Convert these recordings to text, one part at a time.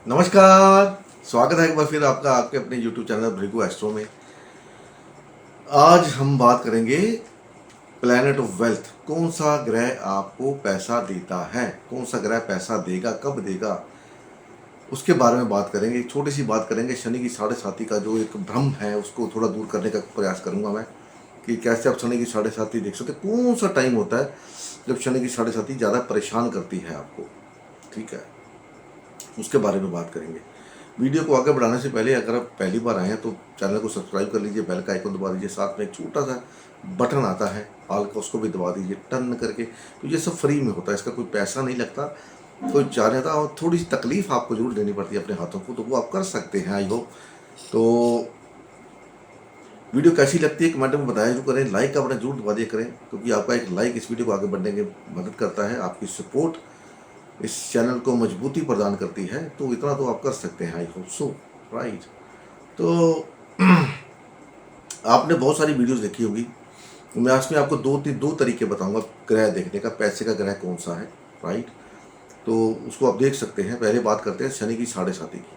नमस्कार। स्वागत है एक बार फिर आपका आपके अपने YouTube चैनल भृगु एस्ट्रो में। आज हम बात करेंगे प्लैनेट ऑफ वेल्थ। कौन सा ग्रह आपको पैसा देता है, कौन सा ग्रह पैसा देगा, कब देगा, उसके बारे में बात करेंगे। एक छोटी सी बात करेंगे। शनि की साढ़े साथी का जो एक भ्रम है उसको थोड़ा दूर करने का प्रयास करूंगा मैं, कि कैसे आप शनि की साढ़े साथी देख सकते। कौन सा टाइम होता है जब शनि की साढ़े साथी ज़्यादा परेशान करती है आपको, ठीक है, उसके बारे में बात करेंगे। वीडियो को आगे बढ़ाने से पहले अगर आप पहली बार आए हैं तो चैनल को सब्सक्राइब कर लीजिए, बेल का आइकन दबा दीजिए, साथ में एक छोटा सा बटन आता है ऑल का, उसको भी दबा दीजिए टर्न करके। तो ये सब फ्री में होता है, इसका कोई पैसा नहीं लगता, कोई चार्ज नहीं था। और थोड़ी सी तकलीफ आपको जरूर देनी पड़ती है अपने हाथों को, तो वो आप कर सकते हैं। आई होप तो वीडियो कैसी लगती है कमेंट में बताया जो करें। लाइक का बटन जरूर दबा दिया करें, क्योंकि आपका एक लाइक इस वीडियो को आगे बढ़ने में मदद करता है। आपकी सपोर्ट इस चैनल को मजबूती प्रदान करती है, तो इतना तो आप कर सकते हैं। I hope so, right. तो आपने बहुत सारी वीडियोस देखी होगी, मैं आज में आपको दो तरीके बताऊंगा ग्रह देखने का। पैसे का ग्रह कौन सा है, राइट, तो उसको आप देख सकते हैं। पहले बात करते हैं शनि की साढ़े साथी की।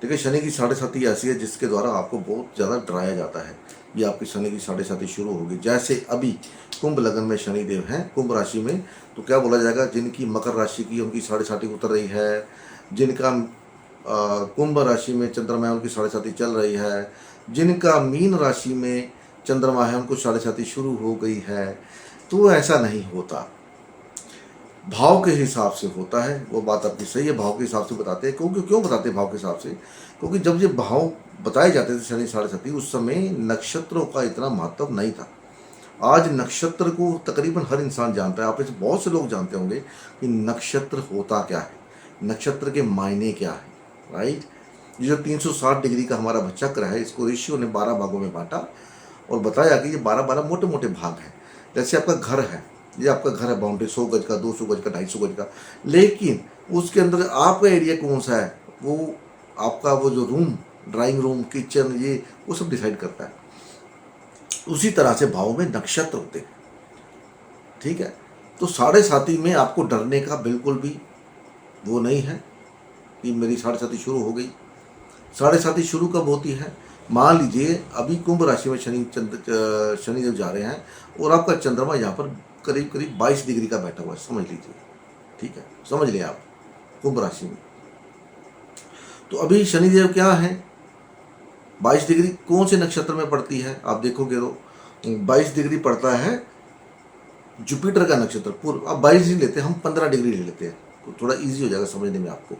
देखिए, शनि की साढ़े साथी ऐसी है जिसके द्वारा आपको बहुत ज़्यादा डराया जाता है। ये आपकी शनि की साढ़े साथी शुरू होगी जैसे अभी कुंभ लगन में शनिदेव हैं, कुंभ राशि में, तो क्या बोला जाएगा, जिनकी मकर राशि की उनकी साढ़े साथी उतर रही है, जिनका कुंभ राशि में चंद्रमा है उनकी साढ़े साथी चल रही है, जिनका मीन राशि में चंद्रमा है उनको साढ़े साथी शुरू हो गई है। तो ऐसा नहीं होता, भाव के हिसाब से होता है। वो बात आपकी सही है, भाव के हिसाब से बताते हैं। क्यों बताते हैं भाव के हिसाब से? क्योंकि जब ये भाव बताए जाते थे शनि साढ़े साथी, उस समय नक्षत्रों का इतना महत्व नहीं था। आज नक्षत्र को तकरीबन हर इंसान जानता है। आप में से बहुत से लोग जानते होंगे कि नक्षत्र होता क्या है, नक्षत्र के मायने क्या है, राइट। ये जो 360 डिग्री का हमारा चक्र है, इसको ऋषियों ने 12 भागों में बांटा और बताया कि ये 12 मोटे मोटे भाग हैं। जैसे आपका घर है, ये आपका घर है, बाउंड्री 100 गज का, 200 गज का, 250 गज का, लेकिन उसके अंदर आपका एरिया कौन सा है, वो आपका वो जो रूम, ड्राइंग रूम, किचन, ये वो सब डिसाइड करता है। उसी तरह से भाव में नक्षत्र होते हैं, ठीक है। तो साढ़े साथी में आपको डरने का बिल्कुल भी वो नहीं है कि मेरी साढ़े साथी शुरू हो गई। साढ़े साथी शुरू कब होती है? मान लीजिए अभी कुंभ राशि में शनिदेव जा रहे हैं और आपका चंद्रमा यहाँ पर करीब करीब 22 डिग्री का बैठा हुआ है, समझ लीजिए, ठीक है, समझ लिया आप, कुंभ राशि में। तो अभी शनिदेव क्या है, 22 डिग्री कौन से नक्षत्र में पड़ती है? आप देखोगे तो 22 डिग्री पड़ता है जुपिटर का नक्षत्र। पूर्व आप 22 नहीं लेते, हम 15 डिग्री ले लेते हैं, तो थोड़ा इजी हो जाएगा समझने में आपको,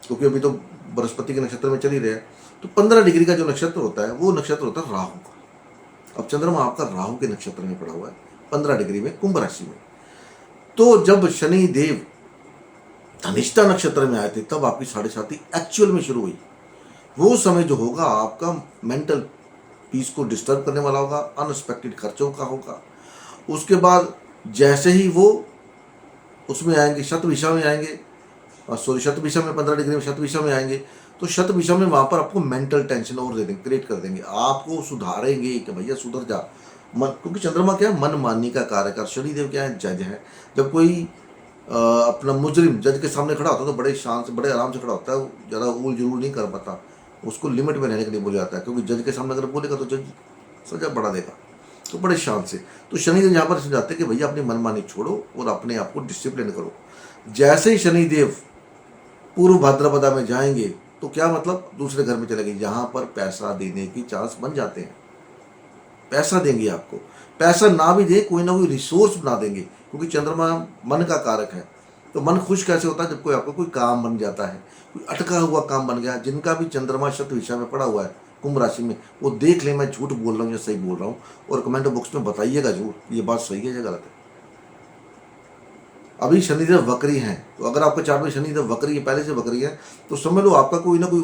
क्योंकि अभी तो बृहस्पति के नक्षत्र में चल ही रहे हैं। तो 15 डिग्री का जो नक्षत्र होता है वो नक्षत्र होता है राहु का। अब चंद्रमा आपका राहु के नक्षत्र में पड़ा हुआ है 15 डिग्री में, कुंभ राशि में। तो जब शनि देव धनिष्ठा नक्षत्र में आए थे तब आपकी साढ़े साथी एक्चुअल में शुरू हुई। वो समय जो होगा आपका मेंटल पीस को डिस्टर्ब करने वाला होगा, अनएक्सपेक्टेड खर्चों का होगा। उसके बाद जैसे ही वो उसमें आएंगे, शतभिषा में आएंगे, सॉरी शतभिषा में 15 डिग्री में शतभिषा में आएंगे, तो शतभिषा में वहां पर आपको मेंटल टेंशन और दे देंगे, क्रिएट कर देंगे, आपको सुधारेंगे कि भैया सुधर जा। मन, क्योंकि चंद्रमा क्या है, मन मानने का कारक। शनिदेव क्या है, जज है। जब कोई अपना मुजरिम जज के सामने खड़ा होता है तो बड़े शान से, बड़े आराम से खड़ा होता है, ज़्यादा उल जुलूल नहीं कर पाता, उसको लिमिट में रहने के लिए बोला जाता है। क्योंकि जज के सामने अगर बोलेगा तो जज सजा बढ़ा देगा, तो बड़े शान से। तो शनिदेव यहाँ पर समझाते हैं कि भैया अपनी मनमानी छोड़ो और अपने आप को डिसिप्लिन करो। जैसे ही शनिदेव पूर्व भाद्रपदा में जाएंगे तो क्या मतलब, दूसरे घर में चलेंगे, यहाँ पर पैसा देने की चांस बन जाते हैं। पैसा देंगे आपको, पैसा ना भी दे कोई ना कोई रिसोर्स बना देंगे, क्योंकि चंद्रमा मन का कारक है। तो मन खुश कैसे होता है, जब कोई आपको कोई काम बन जाता है, कोई अटका हुआ काम बन गया। जिनका भी चंद्रमा शतभिषा में पड़ा हुआ है कुंभ राशि में, वो देख ले मैं झूठ बोल रहा हूँ या सही बोल रहा हूँ, और कमेंट बॉक्स में बताइएगा जरूर ये बात सही है या गलत है। अभी शनिदेव वक्री हैं, तो अगर आपका चार्ट में शनिदेव वक्री है, पहले से वक्री है, तो समझ लो आपका कोई ना कोई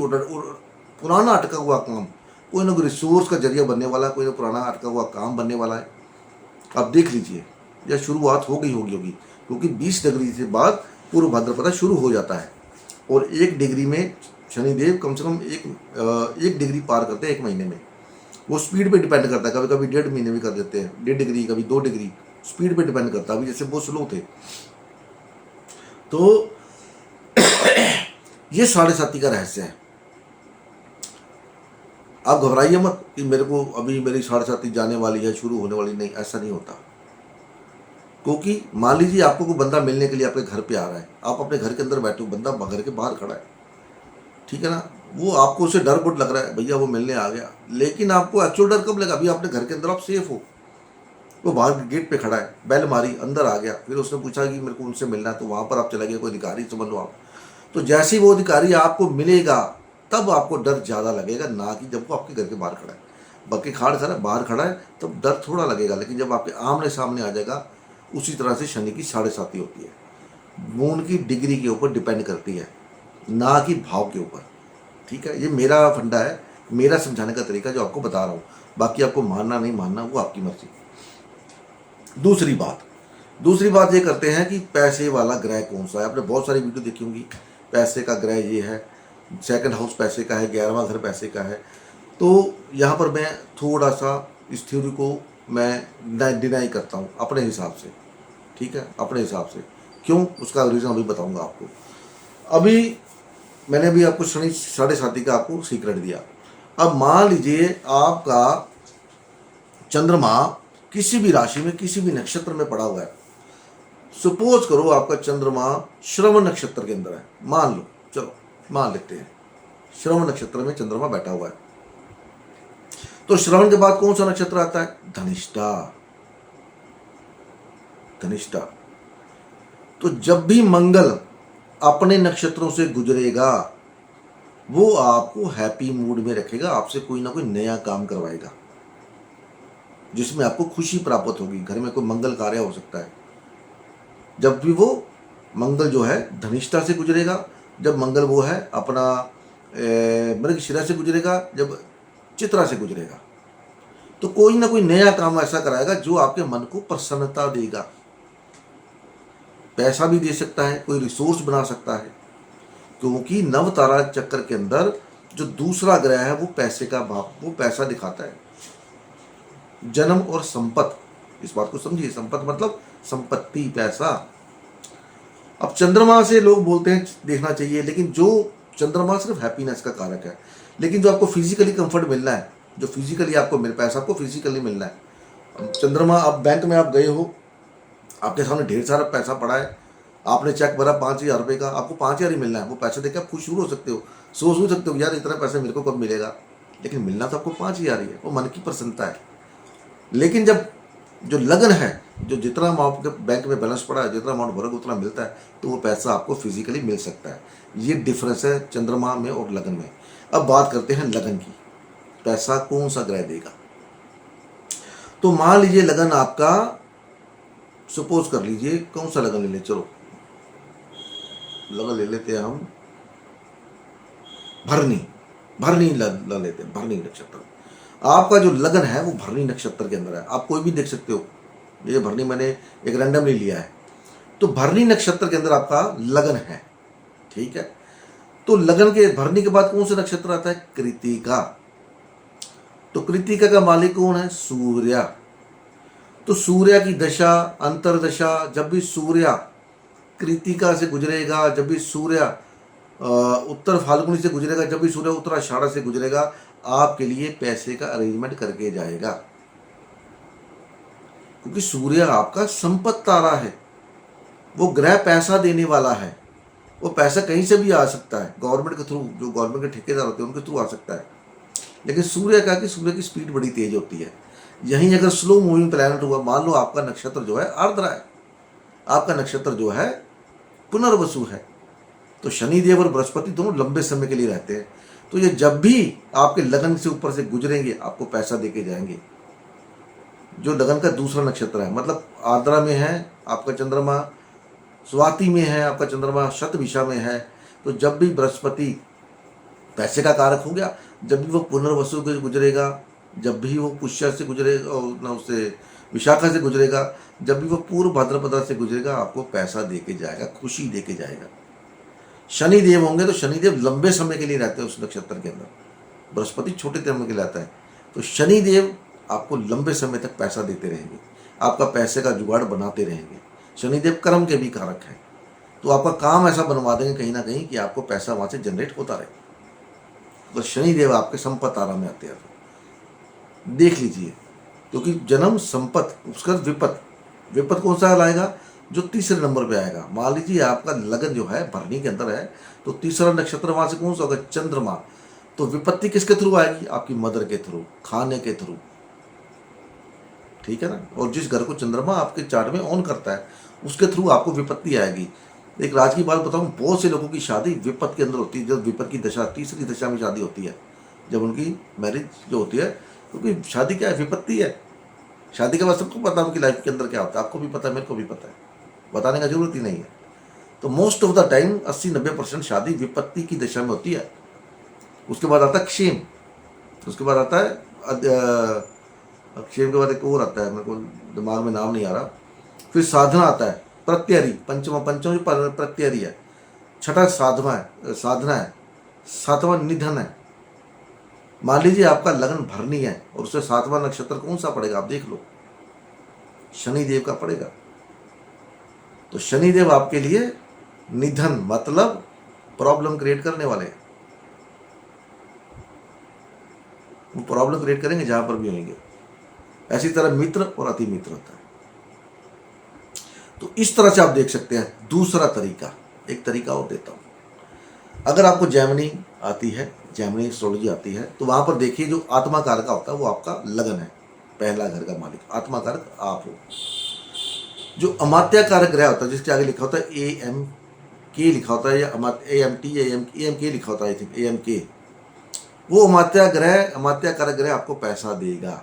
पुराना अटका हुआ काम, कोई ना कोई रिसोर्स का जरिया बनने वाला है, कोई ना पुराना अटका हुआ काम बनने वाला है। आप देख लीजिए, या शुरुआत हो गई होगी, क्योंकि 20 डिग्री से बाद पूर्व भाद्रपदा शुरू हो जाता है, और 1 डिग्री में शनिदेव कम से कम एक डिग्री पार करते हैं 1 महीने में। वो स्पीड पे डिपेंड करता है, कभी कभी 1.5 महीने भी कर देते हैं, 1.5 डिग्री, कभी 2 डिग्री, स्पीड पे डिपेंड करता है। अभी जैसे वो स्लो थे, तो ये साढ़े साथी का रहस्य है। आप घबराइए मत कि मेरे को अभी मेरी साढ़े साथी जाने वाली है, शुरू होने वाली, नहीं, ऐसा नहीं होता। क्योंकि मान लीजिए आपको कोई बंदा मिलने के लिए आपके घर पे आ रहा है, आप अपने घर के अंदर बैठे हो, बंदा घर के बाहर खड़ा है, ठीक है ना, वो आपको उसे डर बुट लग रहा है, भैया वो मिलने आ गया, लेकिन आपको एक्चुअल डर कब लगा? अभी आपने घर के अंदर आप सेफ हो, वो बाहर गेट पे खड़ा है, बेल मारी, अंदर आ गया, फिर उसने पूछा कि मेरे को उनसे मिलना है, तो वहां पर आप चले गए, कोई अधिकारी समझ लो आप। तो जैसे ही वो अधिकारी आपको मिलेगा तब आपको डर ज़्यादा लगेगा, ना कि जब वो आपके घर के बाहर खड़ा है। बाकी खाड़ खड़ा बाहर खड़ा है तब डर थोड़ा लगेगा, लेकिन जब आपके आमने सामने आ जाएगा, उसी तरह से शनि की साढ़े साथी होती है। मून की डिग्री के ऊपर डिपेंड करती है, ना कि भाव के ऊपर। ठीक है, ये मेरा फंडा है, मेरा समझाने का तरीका जो आपको बता रहा हूँ। बाकी आपको मानना नहीं मानना वो आपकी मर्जी। दूसरी बात ये करते हैं कि पैसे वाला ग्रह कौन सा है। आपने बहुत सारी वीडियो देखी होंगी, पैसे का ग्रह ये है, सेकंड हाउस पैसे का है, 11वां घर पैसे का है। तो यहाँ पर मैं थोड़ा सा इस थ्योरी को मैं डिनाई करता हूँ अपने हिसाब से, ठीक है, अपने हिसाब से। क्यों, उसका रीज़न अभी बताऊँगा आपको। अभी मैंने भी आपको शनि साढ़े साथी का आपको सीक्रेट दिया। अब मान लीजिए आपका चंद्रमा किसी भी राशि में किसी भी नक्षत्र में पड़ा हुआ है। सपोज करो आपका चंद्रमा श्रवण नक्षत्र के अंदर है, मान लो, चलो मान लेते हैं श्रवण नक्षत्र में चंद्रमा बैठा हुआ है। तो श्रवण के बाद कौन सा नक्षत्र आता है? धनिष्ठा। धनिष्ठा। तो जब भी मंगल अपने नक्षत्रों से गुजरेगा वो आपको हैप्पी मूड में रखेगा, आपसे कोई ना कोई नया काम करवाएगा जिसमें आपको खुशी प्राप्त होगी। घर में कोई मंगल कार्य हो सकता है। जब भी वो मंगल जो है धनिष्ठा से गुजरेगा, जब मंगल वो है अपना मृगशिरा से गुजरेगा, जब चित्रा से गुजरेगा, तो कोई ना कोई नया काम ऐसा कराएगा जो आपके मन को प्रसन्नता देगा। पैसा भी दे सकता है, कोई रिसोर्स बना सकता है, क्योंकि नव तारा चक्र के अंदर जो दूसरा ग्रह है वो पैसे का भाव, वो पैसा दिखाता है, जन्म और संपत्ति। इस बात को समझिए, संपत्ति मतलब संपत्ति, पैसा। अब चंद्रमा से लोग बोलते हैं देखना चाहिए, लेकिन जो चंद्रमा सिर्फ हैप्पीनेस का कारक है, लेकिन जो आपको फिजिकली कंफर्ट मिलना है, जो फिजिकली आपको पैसा आपको फिजिकली मिलना है। चंद्रमा, आप बैंक में आप गए हो, आपके सामने ढेर सारा पैसा पड़ा है, आपने चेक भरा 5,000 रुपये का, आपको 5,000 ही मिलना है। वो पैसे देकर आप खुश हो सकते हो, सोच सकते हो यार इतना पैसा मेरे को कब मिलेगा, लेकिन मिलना तो आपको 5,000 ही है। वो मन की प्रसन्नता है। लेकिन जब जो लगन है, जो जितना आपके बैंक में बैलेंस पड़ा है, जितना अमाउंट भरोगे उतना मिलता है, तो वो पैसा आपको फिजिकली मिल सकता है। ये डिफरेंस है चंद्रमा में और लगन में। अब बात करते हैं लगन की, पैसा कौन सा ग्रह देगा। तो मान लीजिए लगन आपका, सपोज कर लीजिए, कौन सा लगन ले लें, चलो लगन ले लेते हैं हम भरनी लेते हैं, भरनी नक्षत्र। आपका जो लगन है वो भरनी नक्षत्र के अंदर है। आप कोई भी देख सकते हो, ये भरनी मैंने एक रैंडमली लिया है। तो भरनी नक्षत्र के अंदर आपका लगन है, ठीक है। तो लगन के भरनी के बाद कौन सा नक्षत्र आता है? कृतिका। तो कृतिका का मालिक कौन है? सूर्य। तो सूर्य की दशा, अंतरदशा, जब भी सूर्य कृतिका से गुजरेगा, जब भी सूर्य उत्तर फाल्गुनी से गुजरेगा, जब भी सूर्य उत्तराषाढ़ से गुजरेगा, आपके लिए पैसे का अरेंजमेंट करके जाएगा। क्योंकि सूर्य आपका संपत्ति तारा है, वो ग्रह पैसा देने वाला है। वो पैसा कहीं से भी आ सकता है, गवर्नमेंट के थ्रू, जो गवर्नमेंट के ठेकेदार होते हैं उनके थ्रू आ सकता है। लेकिन सूर्य का कि सूर्य की स्पीड बड़ी तेज होती है। यहीं अगर स्लो मूविंग प्लैनेट हुआ, मान लो आपका नक्षत्र जो है आर्द्रा है, आपका नक्षत्र जो है पुनर्वसु है, तो शनिदेव और बृहस्पति दोनों लंबे समय के लिए रहते हैं। तो ये जब भी आपके लगन से ऊपर से गुजरेंगे आपको पैसा देके जाएंगे। जो लगन का दूसरा नक्षत्र है, मतलब आर्द्रा में है आपका चंद्रमा, स्वाति में है आपका चंद्रमा, शतभिषा में है, तो जब भी बृहस्पति पैसे का कारक हो गया, जब भी वो पुनर्वसु से गुजरेगा, जब भी वो पुष्य से गुजरेगा और ना उससे विशाखा से गुजरेगा, जब भी वो पूर्व भाद्रपदा से गुजरेगा, आपको पैसा देके जाएगा, खुशी देके जाएगा। शनिदेव होंगे तो शनिदेव लंबे समय के लिए रहते हैं उस नक्षत्र के अंदर, बृहस्पति छोटे समय के लिए आता है। तो शनिदेव आपको लंबे समय तक पैसा देते रहेंगे, आपका पैसे का जुगाड़ बनाते रहेंगे। शनिदेव कर्म के भी कारक हैं। तो आपका काम ऐसा बनवा देंगे कहीं ना कहीं कि आपको पैसा वहाँ से जनरेट होता रहे। तो शनिदेव आपके संपत्ति आराम में आते हैं, देख लीजिए। क्योंकि जन्म संपत्ति, उसका विपत कौन सा लाएगा? जो तीसरे नंबर पे आएगा। मान लीजिए आपका लगन जो है भरनी के अंदर है, तो तीसरा नक्षत्र वहां से कौन सा होगा? चंद्रमा। तो विपत्ति किसके थ्रू आएगी? आपकी मदर के थ्रू, खाने के थ्रू, ठीक है ना। और जिस घर को चंद्रमा आपके चार्ट में ऑन करता है उसके थ्रू आपको विपत्ति आएगी। एक राज की बात बताऊं, बहुत से लोगों की शादी विपत्ति के अंदर होती है। जब विपत्ति की दशा, तीसरी दशा में शादी होती है, जब उनकी मैरिज जो होती है, क्योंकि शादी क्या है? विपत्ति है। शादी के बाद सबको पता है उनकी लाइफ के अंदर क्या होता है, आपको भी पता है, मेरे को भी पता है, बताने का जरूरत ही नहीं है। तो मोस्ट ऑफ द टाइम 80-90% शादी विपत्ति की दशा में होती है। उसके बाद आता है क्षेम, उसके बाद आता है क्षेम के बाद एक और आता है, मेरे को दिमाग में नाम नहीं आ रहा। फिर साधना आता है, प्रत्ययरी, पंचम प्रत्ययरी है, छठा साधना है, सातवां निधन है। मान लीजिए आपका लगन भरनी है और उससे सातवां नक्षत्र कौन सा पड़ेगा? आप देख लो, शनिदेव का पड़ेगा। तो शनिदेव आपके लिए निधन मतलब प्रॉब्लम क्रिएट करने वाले हैं। वो प्रॉब्लम क्रिएट करेंगे जहां पर भी होंगे। ऐसी तरह मित्र और अति मित्र होता है। तो इस तरह से आप देख सकते हैं। दूसरा तरीका, एक तरीका और देता हूं। अगर आपको जैमिनी आती है, जैमिनी एस्ट्रोलॉजी आती है, तो वहां पर देखिए जो आत्मा कारक होता है वो आपका लगन है, पहला घर का मालिक, आत्मा कारक आप हो। जो अमात्या कारक ग्रह होता है, जिसके आगे लिखा होता है AMK लिखा होता है, या AMK लिखा होता है, AMK, वो अमात्या कारक ग्रह आपको पैसा देगा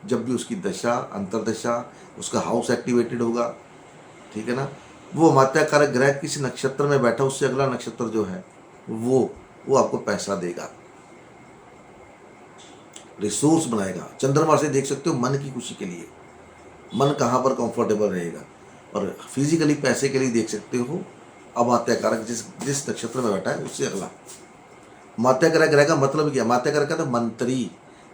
जब भी उसकी दशा, अंतरदशा, उसका हाउस एक्टिवेटेड होगा, ठीक है ना। वो अमात्या कारक ग्रह किसी नक्षत्र में बैठा, उससे अगला नक्षत्र जो है वो आपको पैसा देगा, रिसोर्स बनाएगा। चंद्रमा से देख सकते हो मन की खुशी के लिए, मन कहाँ पर कंफर्टेबल रहेगा। और फिजिकली पैसे के लिए देख सकते हो अमात्या कारक जिस नक्षत्र में बैठा है उससे अगला। अमात्या कारक ग्रह का मतलब क्या? अमात्या कारक का तो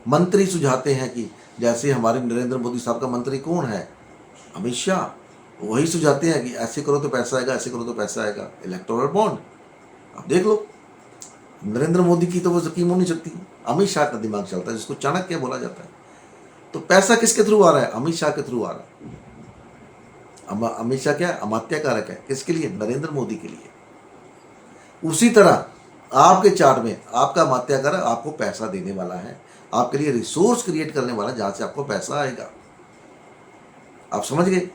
मंत्री सुझाते हैं कि जैसे हमारे नरेंद्र मोदी साहब का मंत्री कौन है? अमित शाह। वही सुझाते हैं कि ऐसे करो तो पैसा आएगा, ऐसे करो तो पैसा आएगा। इलेक्टोरल बॉन्ड आप देख लो, नरेंद्र मोदी की तो वो स्कीम हो नहीं सकती, अमित शाह का दिमाग चलता है, जिसको चाणक्य बोला जाता है। तो पैसा किसके थ्रू आ रहा है? अमित शाह के थ्रू आ रहा है। अमित शाह क्या है? अमात्या कारक है। किसके लिए? नरेंद्र मोदी के लिए। उसी तरह आपके चार्ट में आपका अमात्या कारक आपको पैसा देने वाला है, आपके लिए रिसोर्स क्रिएट करने वाला, जहां से आपको पैसा आएगा। आप समझ गए?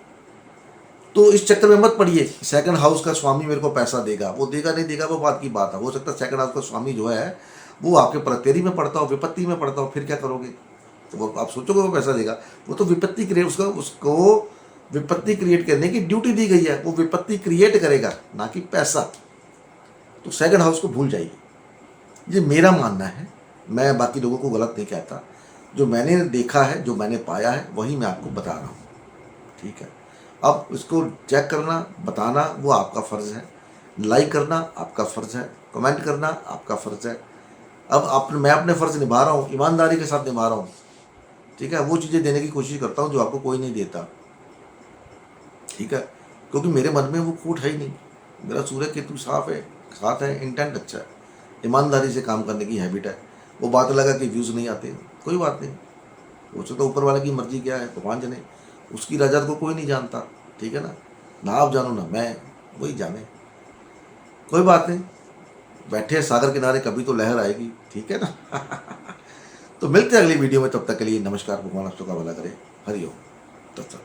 तो इस चक्कर में मत पड़िए सेकंड हाउस का स्वामी मेरे को पैसा देगा, वो देगा नहीं देगा वो बात की बात है। हो सकता है सेकंड हाउस का स्वामी जो है वो आपके प्रत्ययरी में पड़ता हो, विपत्ति में पड़ता हो, फिर क्या करोगे? तो वो आप सोचोगे वो पैसा देगा, वो तो विपत्ति क्रिएट, उसको विपत्ति क्रिएट करने की ड्यूटी दी गई है, वो विपत्ति क्रिएट करेगा, ना कि पैसा। तो सेकंड हाउस को भूल जाइए। ये मेरा मानना है, मैं बाकी लोगों को गलत नहीं कहता। जो मैंने देखा है, जो मैंने पाया है, वही मैं आपको बता रहा हूँ, ठीक है। अब इसको चेक करना, बताना वो आपका फ़र्ज़ है, लाइक करना आपका फ़र्ज़ है, कमेंट करना आपका फ़र्ज़ है। अब मैं अपने फ़र्ज़ निभा रहा हूँ, ईमानदारी के साथ निभा रहा हूँ, ठीक है। वो चीज़ें देने की कोशिश करता हूँ जो आपको कोई नहीं देता, ठीक है। क्योंकि मेरे मन में वो खोट है ही नहीं, मेरा सूर्य केतु साफ है, साथ है, इंटेंट अच्छा है, ईमानदारी से काम करने की हैबिट है। वो बात लगा कि व्यूज़ नहीं आते, कोई बात नहीं, वो तो ऊपर वाले की मर्जी क्या है, भगवान जाने, उसकी रजा को कोई नहीं जानता, ठीक है ना आप जानो ना मैं, वही जाने, कोई बात नहीं। बैठे सागर किनारे, कभी तो लहर आएगी, ठीक है ना। तो मिलते हैं अगली वीडियो में, तब तक के लिए नमस्कार। भगवान आप सबका भला करे। हरिओम तत्सत।